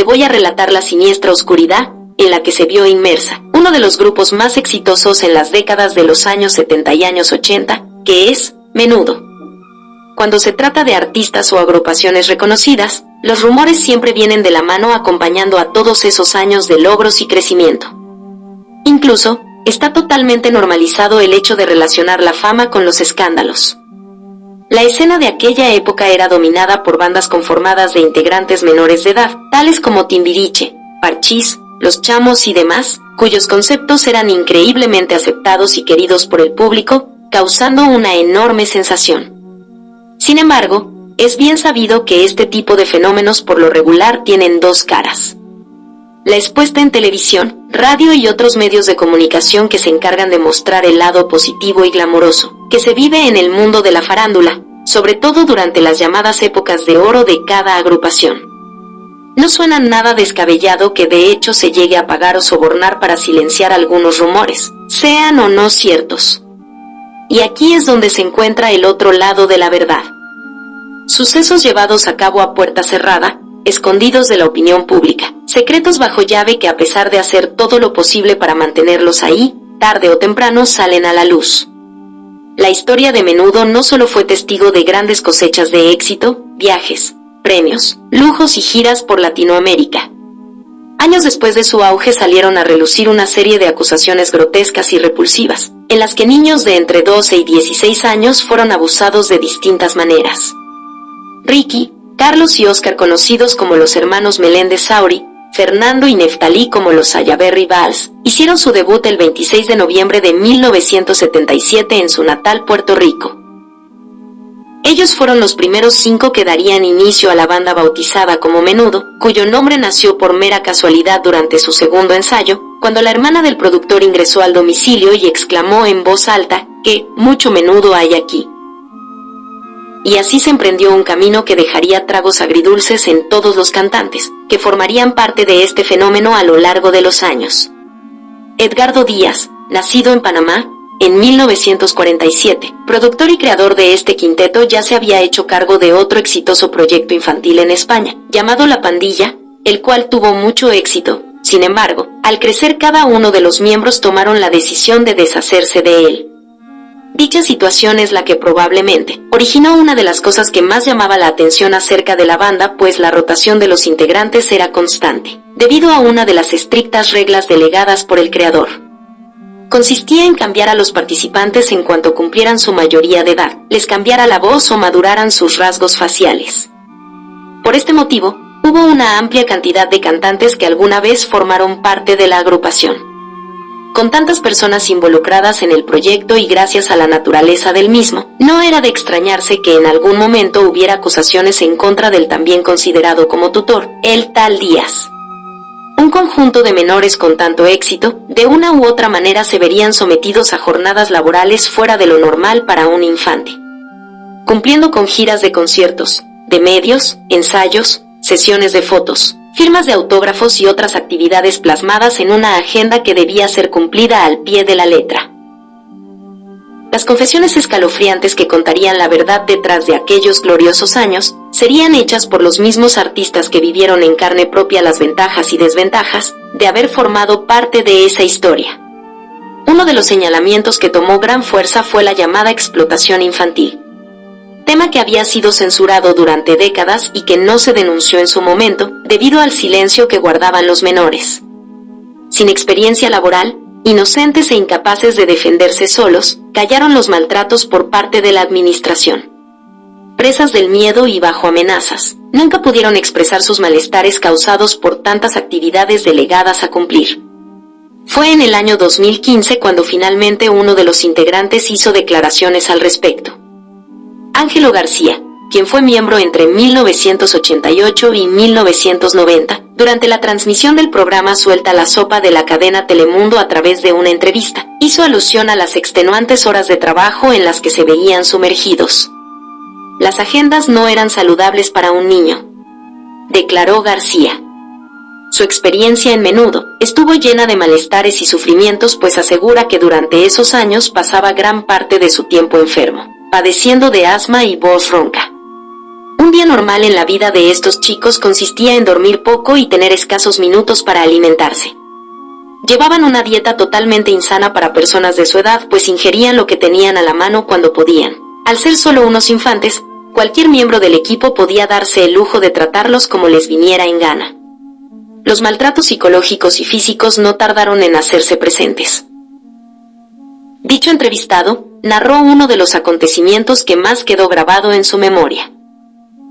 te voy a relatar la siniestra oscuridad en la que se vio inmersa uno de los grupos más exitosos en las décadas de los años 70 y años 80, que es Menudo. Cuando se trata de artistas o agrupaciones reconocidas, los rumores siempre vienen de la mano acompañando a todos esos años de logros y crecimiento. Incluso, está totalmente normalizado el hecho de relacionar la fama con los escándalos. La escena de aquella época era dominada por bandas conformadas de integrantes menores de edad, tales como Timbiriche, Parchís, Los Chamos y demás, cuyos conceptos eran increíblemente aceptados y queridos por el público, causando una enorme sensación. Sin embargo, es bien sabido que este tipo de fenómenos por lo regular tienen dos caras. La expuesta en televisión, radio y otros medios de comunicación que se encargan de mostrar el lado positivo y glamoroso que se vive en el mundo de la farándula, sobre todo durante las llamadas épocas de oro de cada agrupación. No suena nada descabellado que de hecho se llegue a pagar o sobornar para silenciar algunos rumores, sean o no ciertos. Y aquí es donde se encuentra el otro lado de la verdad. Sucesos llevados a cabo a puerta cerrada, escondidos de la opinión pública, secretos bajo llave que a pesar de hacer todo lo posible para mantenerlos ahí, tarde o temprano salen a la luz. La historia de Menudo no solo fue testigo de grandes cosechas de éxito, viajes, premios, lujos y giras por Latinoamérica. Años después de su auge salieron a relucir una serie de acusaciones grotescas y repulsivas, en las que niños de entre 12 y 16 años fueron abusados de distintas maneras. Ricky, Carlos y Oscar, conocidos como los hermanos Meléndez Sauri, Fernando y Neftalí como los Ayaberry Valls, hicieron su debut el 26 de noviembre de 1977 en su natal Puerto Rico. Ellos fueron los primeros 5 que darían inicio a la banda bautizada como Menudo, cuyo nombre nació por mera casualidad durante su segundo ensayo, cuando la hermana del productor ingresó al domicilio y exclamó en voz alta que «mucho menudo hay aquí». Y así se emprendió un camino que dejaría tragos agridulces en todos los cantantes, que formarían parte de este fenómeno a lo largo de los años. Edgardo Díaz, nacido en Panamá, en 1947, productor y creador de este quinteto, ya se había hecho cargo de otro exitoso proyecto infantil en España, llamado La Pandilla, el cual tuvo mucho éxito. Sin embargo, al crecer cada uno de los miembros tomaron la decisión de deshacerse de él. Dicha situación es la que probablemente originó una de las cosas que más llamaba la atención acerca de la banda, pues la rotación de los integrantes era constante, debido a una de las estrictas reglas delegadas por el creador. Consistía en cambiar a los participantes en cuanto cumplieran su mayoría de edad, les cambiara la voz o maduraran sus rasgos faciales. Por este motivo, hubo una amplia cantidad de cantantes que alguna vez formaron parte de la agrupación. Con tantas personas involucradas en el proyecto y gracias a la naturaleza del mismo, no era de extrañarse que en algún momento hubiera acusaciones en contra del también considerado como tutor, el tal Díaz. Un conjunto de menores con tanto éxito, de una u otra manera se verían sometidos a jornadas laborales fuera de lo normal para un infante. Cumpliendo con giras de conciertos, de medios, ensayos, sesiones de fotos, firmas de autógrafos y otras actividades plasmadas en una agenda que debía ser cumplida al pie de la letra. Las confesiones escalofriantes que contarían la verdad detrás de aquellos gloriosos años serían hechas por los mismos artistas que vivieron en carne propia las ventajas y desventajas de haber formado parte de esa historia. Uno de los señalamientos que tomó gran fuerza fue la llamada explotación infantil, tema que había sido censurado durante décadas y que no se denunció en su momento debido al silencio que guardaban los menores. Sin experiencia laboral, inocentes e incapaces de defenderse solos, callaron los maltratos por parte de la administración. Presas del miedo y bajo amenazas, nunca pudieron expresar sus malestares causados por tantas actividades delegadas a cumplir. Fue en el año 2015 cuando finalmente uno de los integrantes hizo declaraciones al respecto. Ángelo García, quien fue miembro entre 1988 y 1990, durante la transmisión del programa Suelta la Sopa de la cadena Telemundo a través de una entrevista, hizo alusión a las extenuantes horas de trabajo en las que se veían sumergidos. Las agendas no eran saludables para un niño, declaró García. Su experiencia en Menudo estuvo llena de malestares y sufrimientos, pues asegura que durante esos años pasaba gran parte de su tiempo enfermo, padeciendo de asma y voz ronca. Un día normal en la vida de estos chicos consistía en dormir poco y tener escasos minutos para alimentarse. Llevaban una dieta totalmente insana para personas de su edad, pues ingerían lo que tenían a la mano cuando podían. Al ser solo unos infantes, cualquier miembro del equipo podía darse el lujo de tratarlos como les viniera en gana. Los maltratos psicológicos y físicos no tardaron en hacerse presentes. Dicho entrevistado narró uno de los acontecimientos que más quedó grabado en su memoria.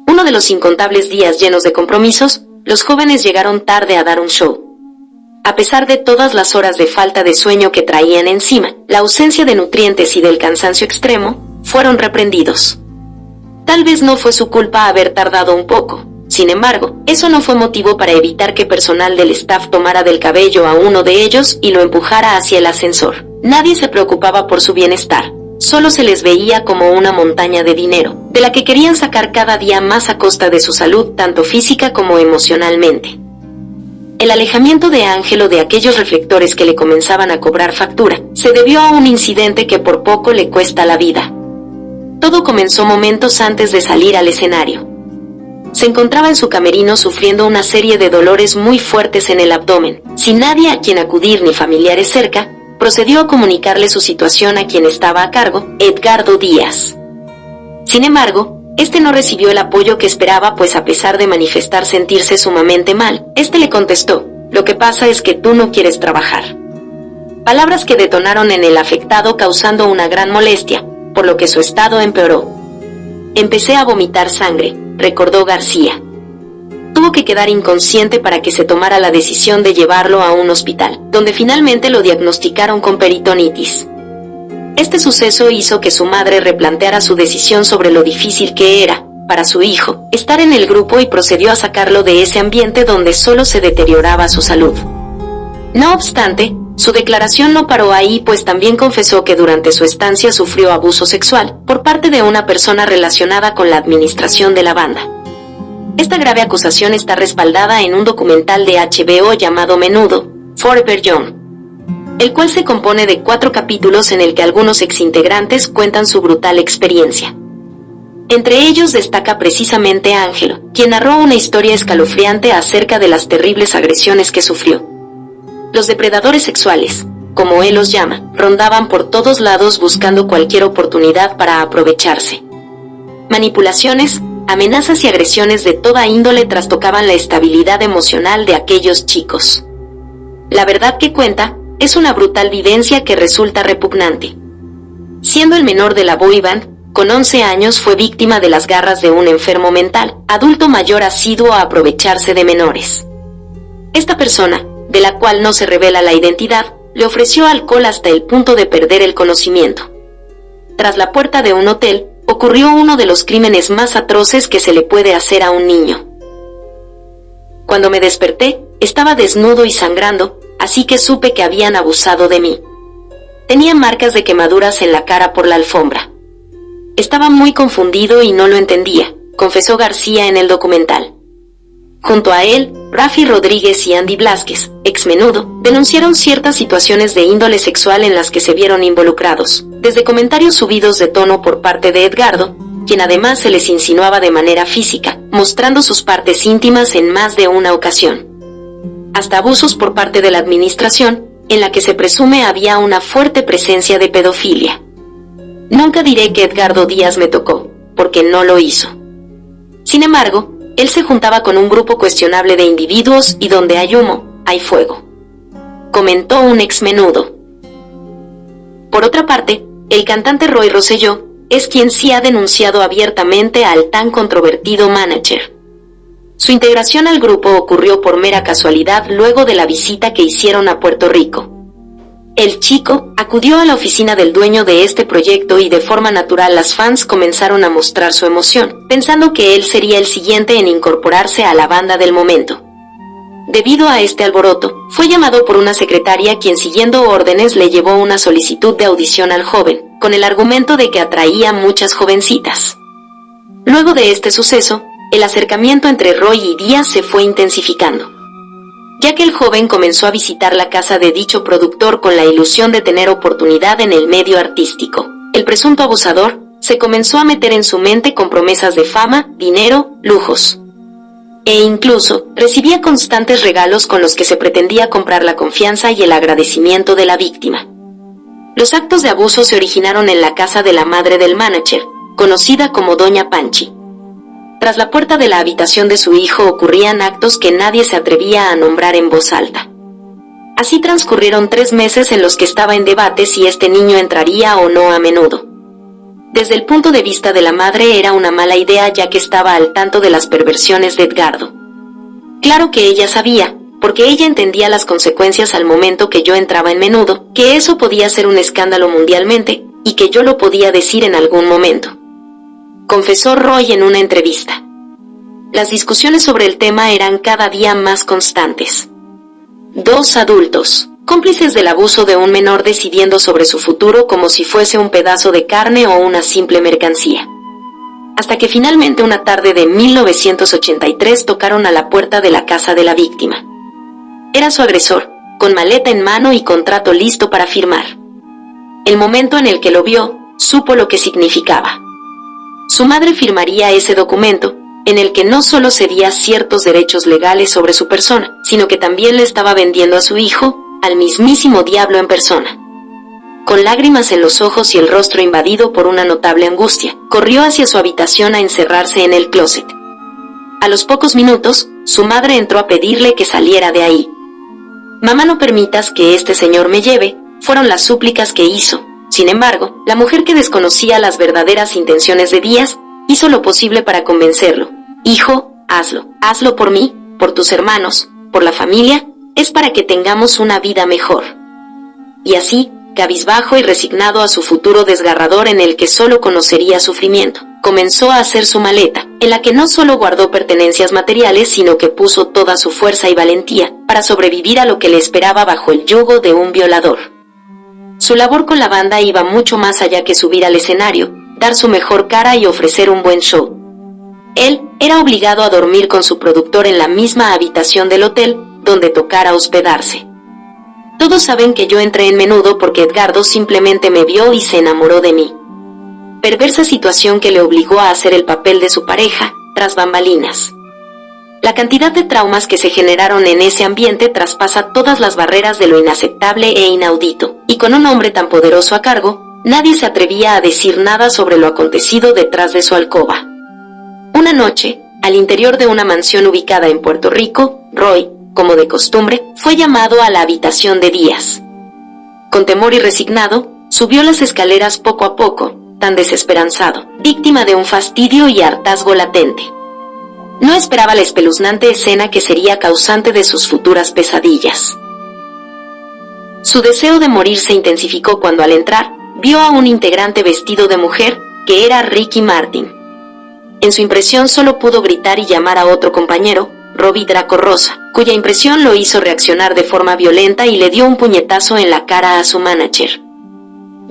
Uno de los incontables días llenos de compromisos, los jóvenes llegaron tarde a dar un show. A pesar de todas las horas de falta de sueño que traían encima, la ausencia de nutrientes y del cansancio extremo, fueron reprendidos. Tal vez no fue su culpa haber tardado un poco. Sin embargo, eso no fue motivo para evitar que personal del staff tomara del cabello a uno de ellos y lo empujara hacia el ascensor. Nadie se preocupaba por su bienestar. Solo se les veía como una montaña de dinero, de la que querían sacar cada día más a costa de su salud, tanto física como emocionalmente. El alejamiento de Ángelo de aquellos reflectores que le comenzaban a cobrar factura, se debió a un incidente que por poco le cuesta la vida. Todo comenzó momentos antes de salir al escenario. Se encontraba en su camerino sufriendo una serie de dolores muy fuertes en el abdomen. Sin nadie a quien acudir ni familiares cerca, procedió a comunicarle su situación a quien estaba a cargo, Edgardo Díaz. Sin embargo, este no recibió el apoyo que esperaba, pues a pesar de manifestar sentirse sumamente mal, este le contestó: "Lo que pasa es que tú no quieres trabajar". Palabras que detonaron en el afectado causando una gran molestia, por lo que su estado empeoró. "Empecé a vomitar sangre", recordó García. Tuvo que quedar inconsciente para que se tomara la decisión de llevarlo a un hospital, donde finalmente lo diagnosticaron con peritonitis. Este suceso hizo que su madre replanteara su decisión sobre lo difícil que era, para su hijo, estar en el grupo y procedió a sacarlo de ese ambiente donde solo se deterioraba su salud. No obstante, su declaración no paró ahí, pues también confesó que durante su estancia sufrió abuso sexual por parte de una persona relacionada con la administración de la banda. Esta grave acusación está respaldada en un documental de HBO llamado Menudo, Forever Young, el cual se compone de 4 capítulos en el que algunos exintegrantes cuentan su brutal experiencia. Entre ellos destaca precisamente Ángelo, quien narró una historia escalofriante acerca de las terribles agresiones que sufrió. Los depredadores sexuales, como él los llama, rondaban por todos lados buscando cualquier oportunidad para aprovecharse. Manipulaciones, amenazas y agresiones de toda índole trastocaban la estabilidad emocional de aquellos chicos. La verdad que cuenta es una brutal vivencia que resulta repugnante. Siendo el menor de la boy band, con 11 años fue víctima de las garras de un enfermo mental, adulto mayor asiduo a aprovecharse de menores. Esta persona, de la cual no se revela la identidad, le ofreció alcohol hasta el punto de perder el conocimiento. Tras la puerta de un hotel, ocurrió uno de los crímenes más atroces que se le puede hacer a un niño. Cuando me desperté, estaba desnudo y sangrando, así que supe que habían abusado de mí. Tenía marcas de quemaduras en la cara por la alfombra. Estaba muy confundido y no lo entendía, confesó García en el documental. Junto a él, Rafi Rodríguez y Andy Blázquez, ex Menudo, denunciaron ciertas situaciones de índole sexual en las que se vieron involucrados, desde comentarios subidos de tono por parte de Edgardo, quien además se les insinuaba de manera física, mostrando sus partes íntimas en más de una ocasión, hasta abusos por parte de la administración, en la que se presume había una fuerte presencia de pedofilia. Nunca diré que Edgardo Díaz me tocó, porque no lo hizo. Sin embargo, él se juntaba con un grupo cuestionable de individuos y donde hay humo, hay fuego, comentó un ex Menudo. Por otra parte, el cantante Roy Rosselló es quien sí ha denunciado abiertamente al tan controvertido manager. Su integración al grupo ocurrió por mera casualidad luego de la visita que hicieron a Puerto Rico. El chico acudió a la oficina del dueño de este proyecto y de forma natural las fans comenzaron a mostrar su emoción, pensando que él sería el siguiente en incorporarse a la banda del momento. Debido a este alboroto, fue llamado por una secretaria quien siguiendo órdenes le llevó una solicitud de audición al joven, con el argumento de que atraía muchas jovencitas. Luego de este suceso, el acercamiento entre Roy y Díaz se fue intensificando, ya que el joven comenzó a visitar la casa de dicho productor con la ilusión de tener oportunidad en el medio artístico. El presunto abusador se se comenzó a meter en su mente con promesas de fama, dinero, lujos. E incluso recibía constantes regalos con los que se pretendía comprar la confianza y el agradecimiento de la víctima. Los actos de abuso se originaron en la casa de la madre del manager, conocida como Doña Panchi. Tras la puerta de la habitación de su hijo ocurrían actos que nadie se atrevía a nombrar en voz alta. Así transcurrieron 3 meses en los que estaba en debate si este niño entraría o no a Menudo. Desde el punto de vista de la madre era una mala idea, ya que estaba al tanto de las perversiones de Edgardo. Claro que ella sabía, porque ella entendía las consecuencias al momento que yo entraba en Menudo, que eso podía ser un escándalo mundialmente, y que yo lo podía decir en algún momento. Confesó Roy en una entrevista. Las discusiones sobre el tema eran cada día más constantes. 2 adultos, cómplices del abuso de un menor, decidiendo sobre su futuro como si fuese un pedazo de carne o una simple mercancía. Hasta que finalmente una tarde de 1983 tocaron a la puerta de la casa de la víctima. Era su agresor, con maleta en mano y contrato listo para firmar. El momento en el que lo vio, supo lo que significaba. Su madre firmaría ese documento, en el que no solo cedía ciertos derechos legales sobre su persona, sino que también le estaba vendiendo a su hijo, al mismísimo diablo en persona. Con lágrimas en los ojos y el rostro invadido por una notable angustia, corrió hacia su habitación a encerrarse en el closet. A los pocos minutos, su madre entró a pedirle que saliera de ahí. «Mamá, no permitas que este señor me lleve», fueron las súplicas que hizo. Sin embargo, la mujer, que desconocía las verdaderas intenciones de Díaz, hizo lo posible para convencerlo. «Hijo, hazlo por mí, por tus hermanos, por la familia, es para que tengamos una vida mejor». Y así, cabizbajo y resignado a su futuro desgarrador en el que solo conocería sufrimiento, comenzó a hacer su maleta, en la que no solo guardó pertenencias materiales, sino que puso toda su fuerza y valentía para sobrevivir a lo que le esperaba bajo el yugo de un violador. Su labor con la banda iba mucho más allá que subir al escenario, dar su mejor cara y ofrecer un buen show. Él era obligado a dormir con su productor en la misma habitación del hotel donde tocara hospedarse. Todos saben que yo entré en Menudo porque Edgardo simplemente me vio y se enamoró de mí. Perversa situación que le obligó a hacer el papel de su pareja, tras bambalinas. La cantidad de traumas que se generaron en ese ambiente traspasa todas las barreras de lo inaceptable e inaudito, y con un hombre tan poderoso a cargo, nadie se atrevía a decir nada sobre lo acontecido detrás de su alcoba. Una noche, al interior de una mansión ubicada en Puerto Rico, Roy, como de costumbre, fue llamado a la habitación de Díaz. Con temor y resignado, subió las escaleras poco a poco, tan desesperanzado, víctima de un fastidio y hartazgo latente. No esperaba la espeluznante escena que sería causante de sus futuras pesadillas. Su deseo de morir se intensificó cuando, al entrar, vio a un integrante vestido de mujer, que era Ricky Martin. En su impresión solo pudo gritar y llamar a otro compañero, Robbie Draco Rosa, cuya impresión lo hizo reaccionar de forma violenta y le dio un puñetazo en la cara a su manager.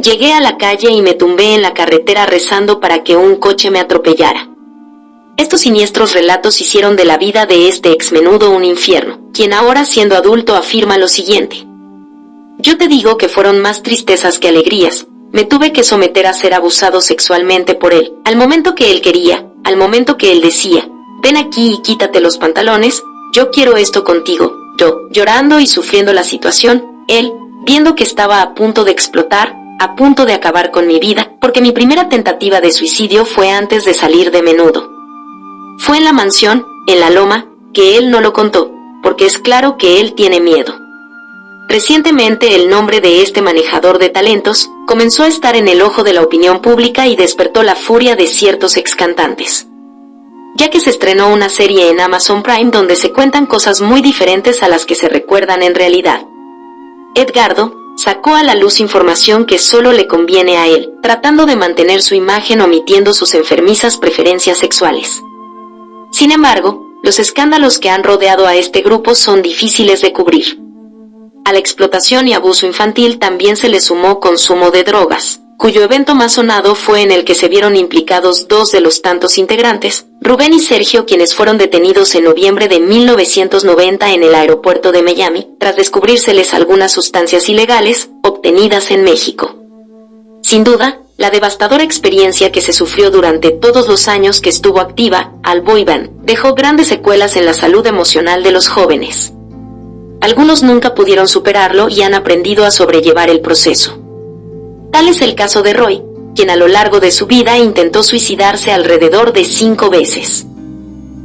Llegué a la calle y me tumbé en la carretera rezando para que un coche me atropellara. Estos siniestros relatos hicieron de la vida de este exmenudo un infierno, quien ahora, siendo adulto, afirma lo siguiente: «Yo te digo que fueron más tristezas que alegrías. Me tuve que someter a ser abusado sexualmente por él, al momento que él quería, al momento que él decía, ven aquí y quítate los pantalones, yo quiero esto contigo». Yo, llorando y sufriendo la situación, él, viendo que estaba a punto de explotar, a punto de acabar con mi vida, porque mi primera tentativa de suicidio fue antes de salir de Menudo. Fue en la mansión, en la loma, que él no lo contó, porque es claro que él tiene miedo. Recientemente el nombre de este manejador de talentos comenzó a estar en el ojo de la opinión pública y despertó la furia de ciertos excantantes. Ya que se estrenó una serie en Amazon Prime donde se cuentan cosas muy diferentes a las que se recuerdan en realidad. Edgardo sacó a la luz información que solo le conviene a él, tratando de mantener su imagen omitiendo sus enfermizas preferencias sexuales. Sin embargo, los escándalos que han rodeado a este grupo son difíciles de cubrir. A la explotación y abuso infantil también se le sumó consumo de drogas, cuyo evento más sonado fue en el que se vieron implicados 2 de los tantos integrantes, Rubén y Sergio, quienes fueron detenidos en noviembre de 1990 en el aeropuerto de Miami, tras descubrírseles algunas sustancias ilegales obtenidas en México. Sin duda, la devastadora experiencia que se sufrió durante todos los años que estuvo activa, al boy band, dejó grandes secuelas en la salud emocional de los jóvenes. Algunos nunca pudieron superarlo y han aprendido a sobrellevar el proceso. Tal es el caso de Roy, quien a lo largo de su vida intentó suicidarse alrededor de 5 veces.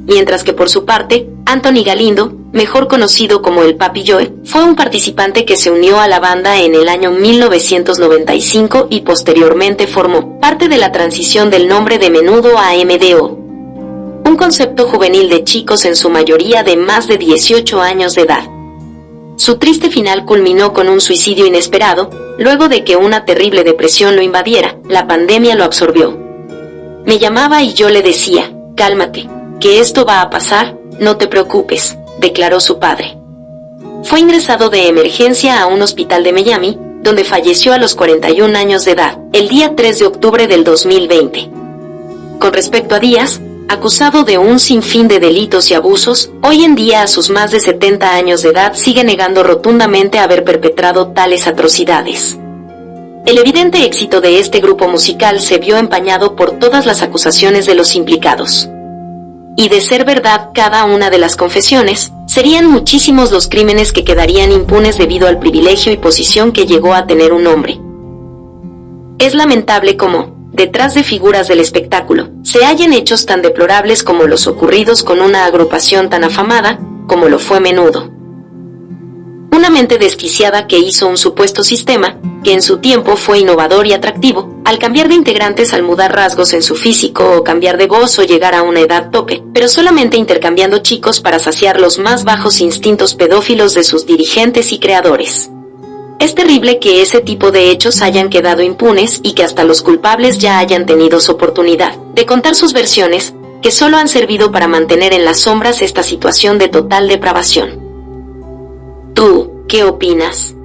Mientras que por su parte, Anthony Galindo, mejor conocido como el Papi Joe, fue un participante que se unió a la banda en el año 1995 y posteriormente formó parte de la transición del nombre de Menudo a MDO. Un concepto juvenil de chicos en su mayoría de más de 18 años de edad. Su triste final culminó con un suicidio inesperado, luego de que una terrible depresión lo invadiera, la pandemia lo absorbió. Me llamaba y yo le decía, cálmate, que esto va a pasar, no te preocupes, declaró su padre. Fue ingresado de emergencia a un hospital de Miami, donde falleció a los 41 años de edad, el día 3 de octubre del 2020. Con respecto a Díaz, acusado de un sinfín de delitos y abusos, hoy en día a sus más de 70 años de edad sigue negando rotundamente haber perpetrado tales atrocidades. El evidente éxito de este grupo musical se vio empañado por todas las acusaciones de los implicados. Y de ser verdad cada una de las confesiones, serían muchísimos los crímenes que quedarían impunes debido al privilegio y posición que llegó a tener un hombre. Es lamentable cómo, detrás de figuras del espectáculo, se hallen hechos tan deplorables como los ocurridos con una agrupación tan afamada, como lo fue Menudo. Una mente desquiciada que hizo un supuesto sistema, que en su tiempo fue innovador y atractivo, al cambiar de integrantes al mudar rasgos en su físico o cambiar de voz o llegar a una edad tope, pero solamente intercambiando chicos para saciar los más bajos instintos pedófilos de sus dirigentes y creadores. Es terrible que ese tipo de hechos hayan quedado impunes y que hasta los culpables ya hayan tenido su oportunidad de contar sus versiones, que solo han servido para mantener en las sombras esta situación de total depravación. ¿Tú qué opinas?